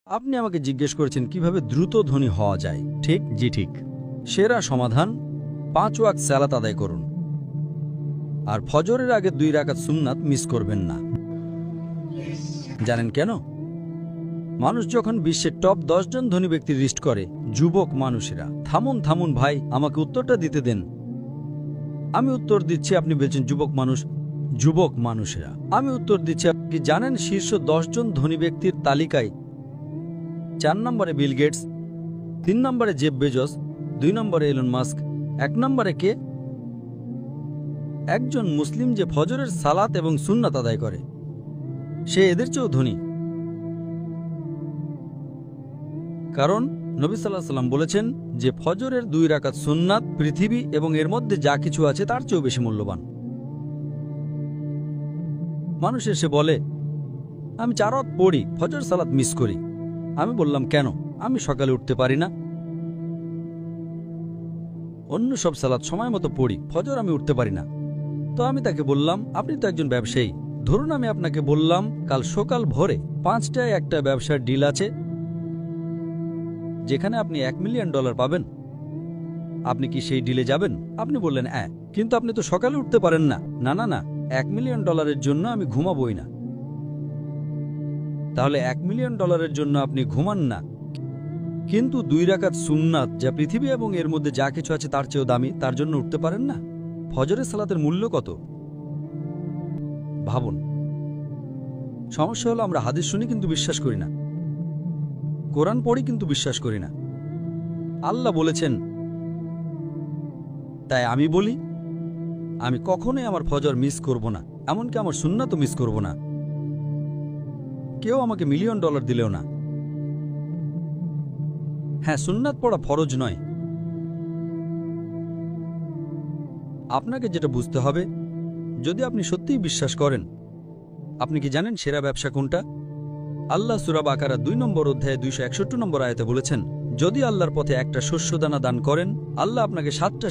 আপনি আমাকে জিজ্ঞেস করেছেন কিভাবে দ্রুত ধনী হওয়া যায়, ঠিক? জি ঠিক। সেরা সমাধান, 5 ওয়াক্ত সালাত আদায় করুন আর ফজরের আগে 2 রাকাত সুন্নাত মিস করবেন না। জানেন কেন? মানুষ যখন বিশ্বের টপ 10 জন ধনী ব্যক্তির লিস্ট করে, যুবক মানুষেরা। থামুন থামুন ভাই, আমাকে উত্তরটা দিতে দেন। আমি উত্তর দিচ্ছি, আপনি বলছেন যুবক মানুষ। যুবক মানুষেরা, আমি উত্তর দিচ্ছি। আপনি জানেন শীর্ষ 10 জন ধনী ব্যক্তির তালিকায় 4 নম্বরে বিল গেটস, 3 নম্বরে জেফ বেজোস, 2 নম্বরে এলন মাস্ক, 1 নম্বরে কে? একজন মুসলিম যে ফজরের সালাত এবং সুন্নাত আদায় করে, সে এদের চেয়েও ধনী। কারণ নবী সাল্লাল্লাহু আলাইহি ওয়াসাল্লাম বলেছেন যে ফজরের 2 রাকাত সুন্নাত পৃথিবী এবং এর মধ্যে যা কিছু আছে তার চেয়েও বেশি মূল্যবান। মানুষ এসে বলে, আমি 4 ওয়াক্ত পড়ি, ফজর সালাত মিস করি। আমি বললাম, কেন? আমি সকালে উঠতে পারি না। অন্য সব সালাত সময় মতো পড়ি, ফজর আমি উঠতে পারি না। তো আমি তাকে বললাম, আপনি তো একজন ব্যবসায়ী, ধরুন আমি আপনাকে বললাম কাল সকাল ভোরে 5টায় একটা ব্যবসার ডিল আছে যেখানে আপনি $1 মিলিয়ন পাবেন। আপনি কি সেই ডিলে যাবেন? আপনি বললেন হ্যাঁ, কিন্তু আপনি তো সকালে উঠতে পারেন না। না না না, $1 মিলিয়ন জন্য আমি ঘুমাবই না। তাহলে $1 মিলিয়ন জন্য আপনি ঘুমান না, কিন্তু 2 রাকাত সুন্নাত যা পৃথিবী এবং এর মধ্যে যা কিছু আছে তার চেয়েও দামি, তার জন্য উঠতে পারেন না? ফজরের সালাতের মূল্য কত ভাবুন। সমস্যা হলো আমরা হাদিস শুনি কিন্তু বিশ্বাস করি না, কোরআন পড়ি কিন্তু বিশ্বাস করি না। আল্লাহ বলেছেন, তাই আমি বলি আমি কখনোই আমার ফজর মিস করব না, এমনকি আমার সুন্নাতও মিস করব না। কেউ আমাকে $1 মিলিয়ন দিলেও না। হ্যাঁ, সুন্নাত পড়া ফরজ নয়। আপনাকে যেটা বুঝতে হবে, যদি আপনি সত্যিই বিশ্বাস করেন, আপনি কি জানেন সেরা ব্যবসা কোনটা? আল্লাহ সূরা বাকারা 2 নম্বর অধ্যায়ে 261 নম্বর আয়াতে বলেছেন, যদি আল্লাহর পথে একটা শস্যদানা দান করেন, আল্লাহ আপনাকে 7টা